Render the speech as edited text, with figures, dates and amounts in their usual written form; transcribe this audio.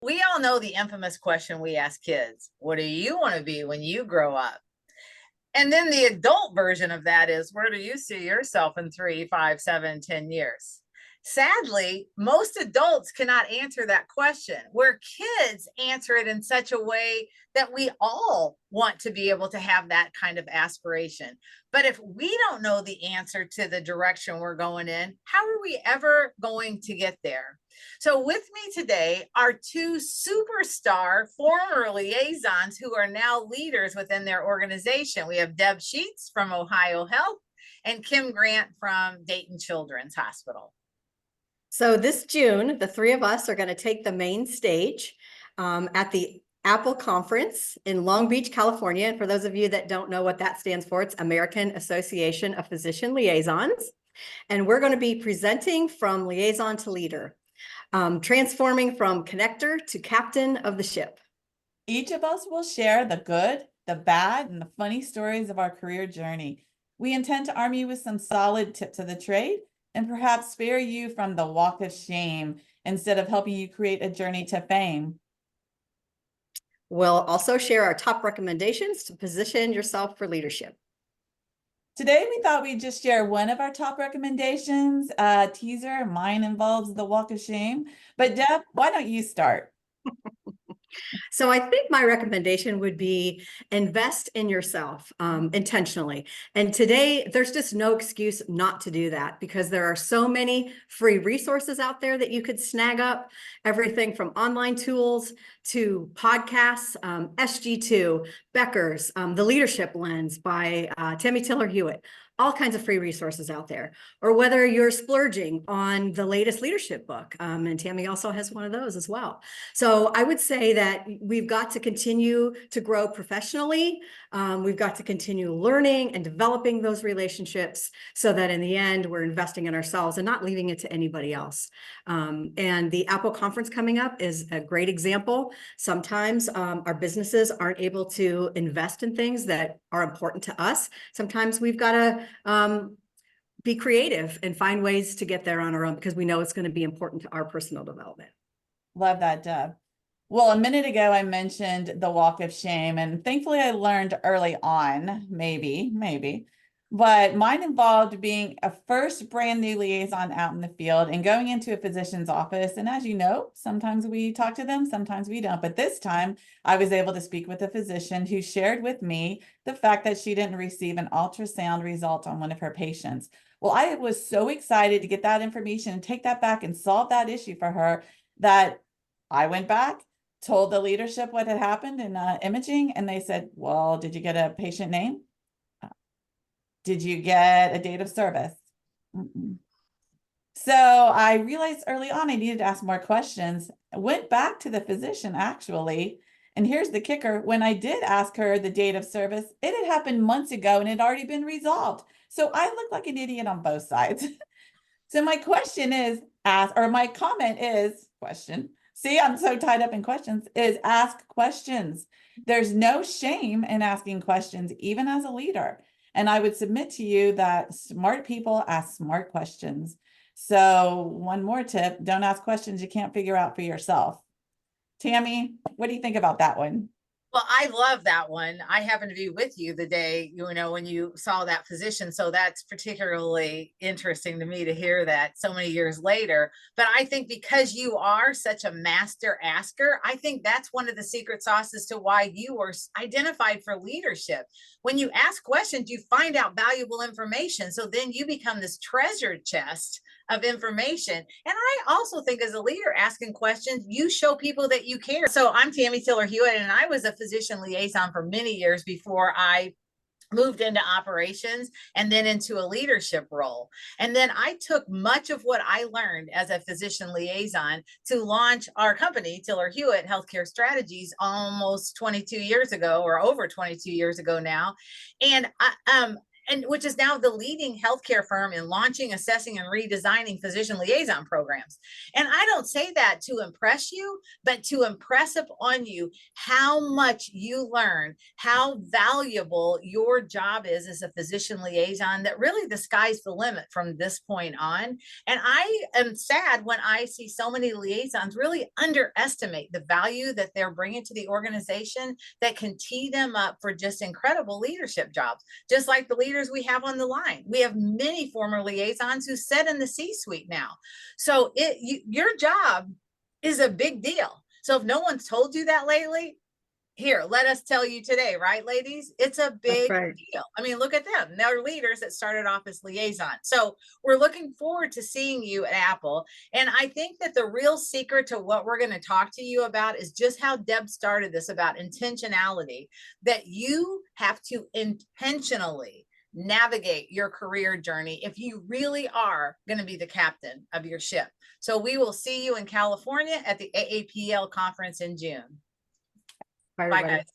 We all know the infamous question we ask kids: what do you want to be when you grow up? And then the adult version of that is: where do you see yourself in 3, 5, 7, 10 years? Sadly, most adults cannot answer that question, where kids answer it in such a way that we all want to be able to have that kind of aspiration. But if we don't know the answer to the direction we're going in, how are we ever going to get there? So, with me today are two superstar former liaisons who are now leaders within their organization. We have Deb Sheets from Ohio Health and Kim Grant from Dayton Children's Hospital. So this June, the three of us are going to take the main stage at the AAPL conference in Long Beach, California. And for those of you that don't know what that stands for, it's American Association of Physician Liaisons. And we're going to be presenting from liaison to leader, transforming from connector to captain of the ship. Each of us will share the good, the bad, and the funny stories of our career journey. We intend to arm you with some solid tips of the trade and perhaps spare you from the walk of shame instead of helping you create a journey to fame. We'll also share our top recommendations to position yourself for leadership. Today, we thought we'd just share one of our top recommendations, teaser. Mine involves the walk of shame. But Deb, why don't you start? So I think my recommendation would be invest in yourself intentionally. And today, there's just no excuse not to do that because there are so many free resources out there that you could snag up, everything from online tools to podcasts, SG2, Becker's, The Leadership Lens by Tammy Tiller-Hewitt. All kinds of free resources out there, or whether you're splurging on the latest leadership book. And Tammy also has one of those as well. So I would say that we've got to continue to grow professionally. We've got to continue learning and developing those relationships so that in the end, we're investing in ourselves and not leaving it to anybody else. And the AAPL conference coming up is a great example. Sometimes our businesses aren't able to invest in things that are important to us. Sometimes we've got to be creative and find ways to get there on our own because we know it's going to be important to our personal development. Love that, Deb. Well, a minute ago, I mentioned the walk of shame, and thankfully I learned early on, maybe, but mine involved being a first brand new liaison out in the field and going into a physician's office. And as you know, sometimes we talk to them, sometimes we don't. But this time I was able to speak with a physician who shared with me the fact that she didn't receive an ultrasound result on one of her patients. Well, I was so excited to get that information and take that back and solve that issue for her that I went back, told the leadership what had happened in imaging, and they said, well, did you get a patient name? Did you get a date of service? So I realized early on I needed to ask more questions. I went back to the physician actually, and here's the kicker. When I did ask her the date of service, it had happened months ago and it had already been resolved. So I looked like an idiot on both sides. So my question is, my comment is, question. See, I'm so tied up in questions, is ask questions. There's no shame in asking questions, even as a leader. And I would submit to you that smart people ask smart questions. So one more tip, don't ask questions you can't figure out for yourself. Tammy, what do you think about that one? Well, I love that one. I happened to be with you the day, when you saw that physician. So that's particularly interesting to me to hear that so many years later. But I think because you are such a master asker, I think that's one of the secret sauces to why you were identified for leadership. When you ask questions, you find out valuable information. So then you become this treasure chest of information. And I also think as a leader asking questions, you show people that you care. So I'm Tammy Tiller-Hewitt, and I was a physician liaison for many years before I moved into operations and then into a leadership role. And then I took much of what I learned as a physician liaison to launch our company, Tiller-Hewitt Healthcare Strategies, almost 22 years ago, or over 22 years ago now. And and which is now the leading healthcare firm in launching, assessing, and redesigning physician liaison programs. And I don't say that to impress you, but to impress upon you how much you learn, how valuable your job is as a physician liaison, that really the sky's the limit from this point on. And I am sad when I see so many liaisons really underestimate the value that they're bringing to the organization that can tee them up for just incredible leadership jobs, just like the leaders we have on the line. We have many former liaisons who sit in the C-suite now. So your job is a big deal. So if no one's told you that lately, here, let us tell you today, right, ladies? It's a big deal. I mean, look at them. They're leaders that started off as liaisons. So we're looking forward to seeing you at Apple. And I think that the real secret to what we're going to talk to you about is just how Deb started this, about intentionality, that you have to intentionally navigate your career journey if you really are going to be the captain of your ship. So we will see you in California at the AAPL conference in June. Bye, Bye, guys.